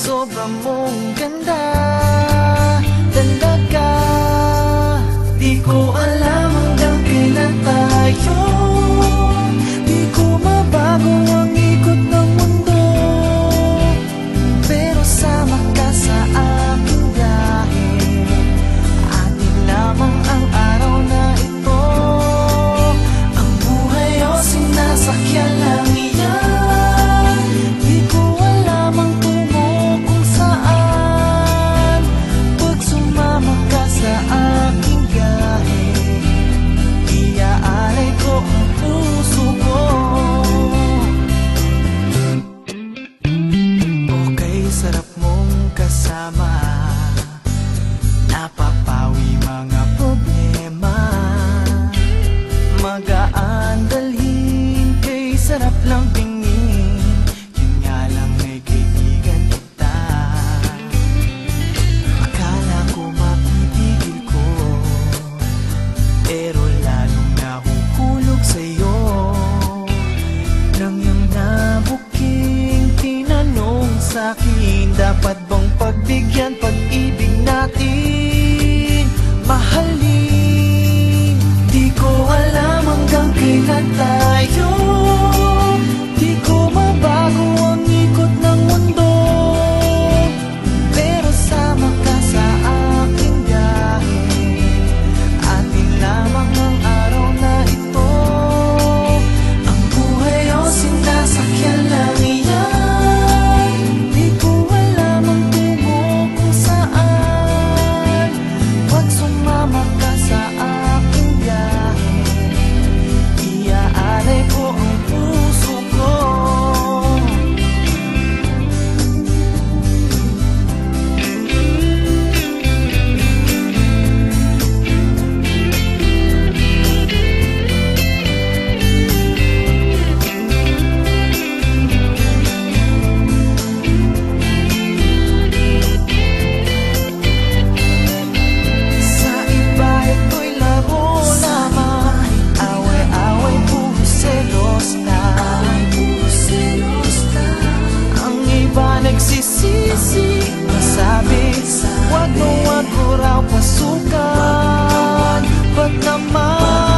sobra mong ganda talaga. Di ko alam hanggang kailan tayo, di ko mabago ang ikot ng mundo, pero sama ka sa aking biyahe. Atin lamang ang araw na ito, ang buhay o sinasakyan lang iyan. Di ko alam ang tungo kung saan, pag sumama ka sa aking biyahe, iaalay ko ang puso ko. Okay, sarap mong kasama, napapawi mga problema. Magaan dalhin, kay sarap lang tingin, yun nga lang ay kaibigan kita. Akala ko mapipigil ko, pero lalong nahuhulog sa'yo. Nang iyong nabuking tinanong sa'kin, dapat bang pagbigyan pag-ibig natin, mahalin? Di ko alam hanggang kailan tayo, di ko mabago ang ikot ng mundo, pero sama ka sa aking biyahe. Atin lamang ang araw na ito, ang buhay o sinasakyan lang iyan. Di ko alam ang tungo kung saan, pag sumama ka sa aking biyahe, iaalay ko ang puso ko. Sa iba ito'y laro lamang, away-away puro selos lang. Ang iba nagsisisi, masabi wag mo raw pasukan. Ba't naman